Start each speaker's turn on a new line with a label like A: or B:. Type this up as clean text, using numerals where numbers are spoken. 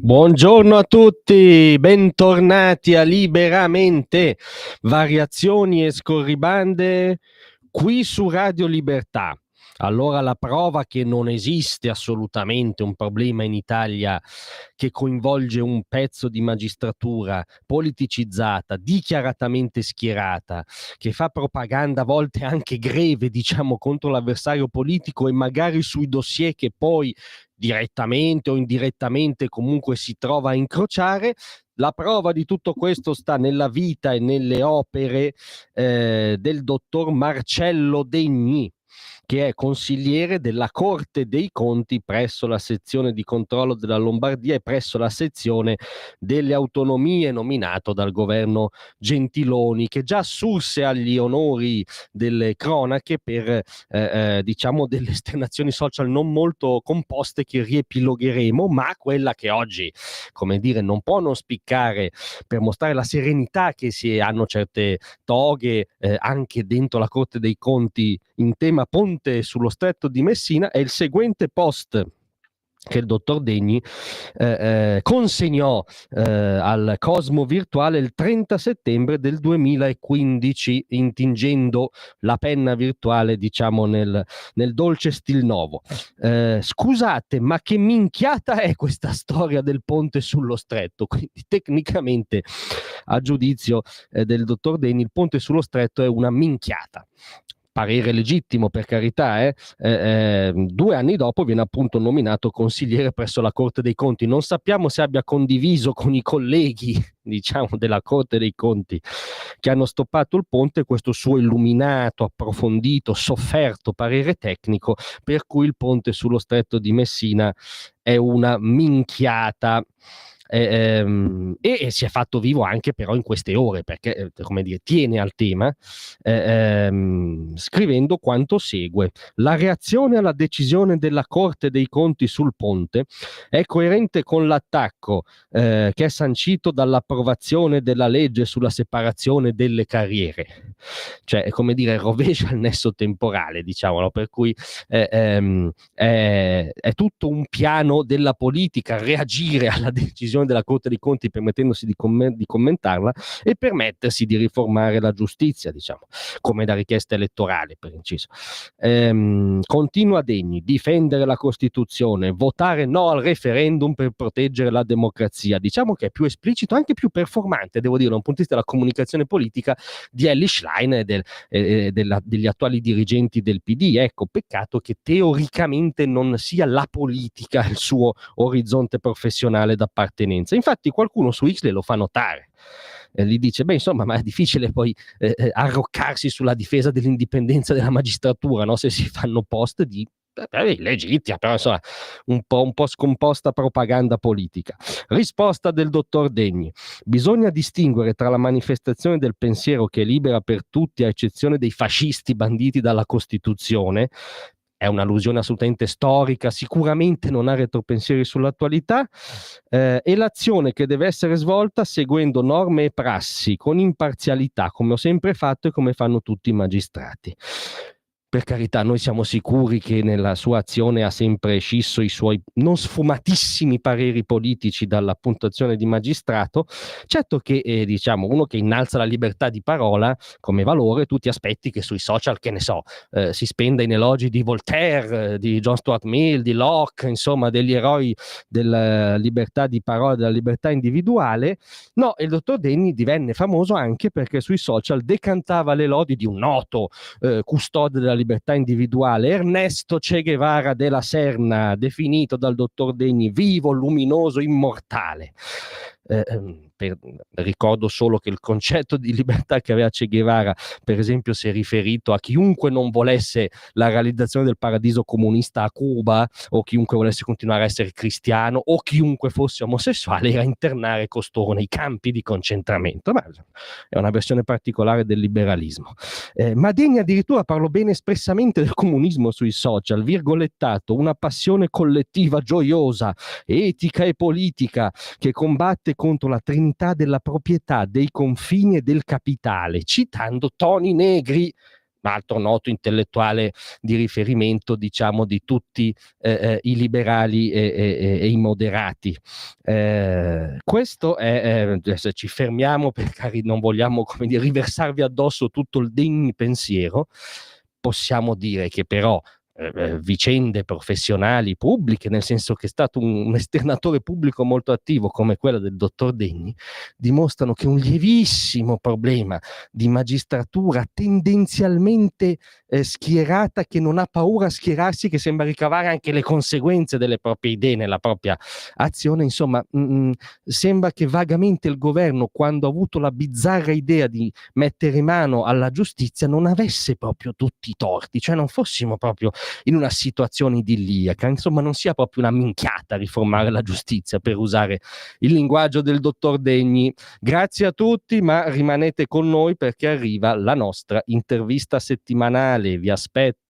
A: Buongiorno a tutti, bentornati a Liberamente, variazioni e scorribande qui su Radio Libertà. Allora, la prova che non esiste assolutamente un problema in Italia che coinvolge un pezzo di magistratura politicizzata, dichiaratamente schierata, che fa propaganda a volte anche greve, diciamo, contro l'avversario politico e magari sui dossier che poi direttamente o indirettamente comunque si trova a incrociare. La prova di tutto questo sta nella vita e nelle opere del dottor Marcello Degni, che è consigliere della Corte dei Conti presso la sezione di controllo della Lombardia e presso la sezione delle autonomie, nominato dal governo Gentiloni, che già assurse agli onori delle cronache per diciamo delle esternazioni social non molto composte che riepilogheremo, ma quella che oggi, come dire, non può non spiccare per mostrare la serenità che si hanno certe toghe anche dentro la Corte dei Conti in tema ponte sullo Stretto di Messina, è il seguente post che il dottor Degni consegnò al Cosmo Virtuale il 30 settembre del 2015, intingendo la penna virtuale, diciamo, nel dolce stil nuovo. Scusate, ma che minchiata è questa storia del ponte sullo Stretto? Quindi tecnicamente, a giudizio del dottor Degni, il ponte sullo Stretto è una minchiata. Parere legittimo, per carità. 2 anni dopo viene appunto nominato consigliere presso la Corte dei Conti. Non sappiamo se abbia condiviso con i colleghi, diciamo, della Corte dei Conti che hanno stoppato il ponte questo suo illuminato, approfondito, sofferto parere tecnico per cui il ponte sullo Stretto di Messina è una minchiata. E si è fatto vivo anche però in queste ore, perché come dire, tiene al tema, scrivendo quanto segue: la reazione alla decisione della Corte dei Conti sul ponte è coerente con l'attacco che è sancito dall'approvazione della legge sulla separazione delle carriere. Cioè, è come dire, rovescia il nesso temporale, diciamolo, per cui è tutto un piano della politica reagire alla decisione della Corte dei Conti permettendosi di commentarla e permettersi di riformare la giustizia, diciamo, come da richiesta elettorale, per inciso. Continua Degni: difendere la Costituzione, votare no al referendum per proteggere la democrazia. Diciamo che è più esplicito, anche più performante, devo dire, da un punto di vista della comunicazione politica, di Elly Schlein e degli attuali dirigenti del PD. Ecco, peccato che teoricamente non sia la politica il suo orizzonte professionale d'appartenenza. Infatti qualcuno su X lo fa notare. Gli dice, beh, insomma, ma è difficile poi arroccarsi sulla difesa dell'indipendenza della magistratura, no? Se si fanno post di legittima, però insomma un po' scomposta propaganda politica. Risposta del dottor Degni: bisogna distinguere tra la manifestazione del pensiero che è libera per tutti, a eccezione dei fascisti banditi dalla Costituzione. È un'allusione assolutamente storica, sicuramente non ha retropensieri sull'attualità, e l'azione che deve essere svolta seguendo norme e prassi, con imparzialità, come ho sempre fatto e come fanno tutti i magistrati. Per carità, noi siamo sicuri che nella sua azione ha sempre scisso i suoi non sfumatissimi pareri politici dalla puntuazione di magistrato. Certo che, diciamo, uno che innalza la libertà di parola come valore, tu ti aspetti che sui social, che ne so, si spenda in elogi di Voltaire, di John Stuart Mill, di Locke, insomma, degli eroi della libertà di parola, della libertà individuale. No, il dottor Degni divenne famoso anche perché sui social decantava le lodi di un noto custode della libertà individuale, Ernesto Che Guevara della Serna, definito dal dottor Degni vivo, luminoso, immortale. Ricordo solo che il concetto di libertà che aveva Che Guevara, per esempio, si è riferito a chiunque non volesse la realizzazione del paradiso comunista a Cuba, o chiunque volesse continuare a essere cristiano, o chiunque fosse omosessuale, era internare costoro nei campi di concentramento. Ma è una versione particolare del liberalismo. Ma Degni addirittura parlò bene espressamente del comunismo sui social, virgolettato: una passione collettiva gioiosa, etica e politica, che combatte contro la trinità della proprietà, dei confini e del capitale, citando Toni Negri. altro noto intellettuale di riferimento, diciamo, di tutti i liberali e i moderati. Questo è, adesso ci fermiamo perché non vogliamo, come dire, riversarvi addosso tutto il Degni pensiero. Possiamo dire che però vicende professionali pubbliche, nel senso che è stato un esternatore pubblico molto attivo come quella del dottor Degni, dimostrano che un lievissimo problema di magistratura tendenzialmente schierata, che non ha paura a schierarsi, che sembra ricavare anche le conseguenze delle proprie idee nella propria azione, insomma, sembra che vagamente il governo, quando ha avuto la bizzarra idea di mettere mano alla giustizia, non avesse proprio tutti i torti, cioè non fossimo proprio in una situazione idilliaca, insomma non sia proprio una minchiata riformare la giustizia, per usare il linguaggio del dottor Degni. Grazie a tutti, ma rimanete con noi perché arriva la nostra intervista settimanale. Vi aspetto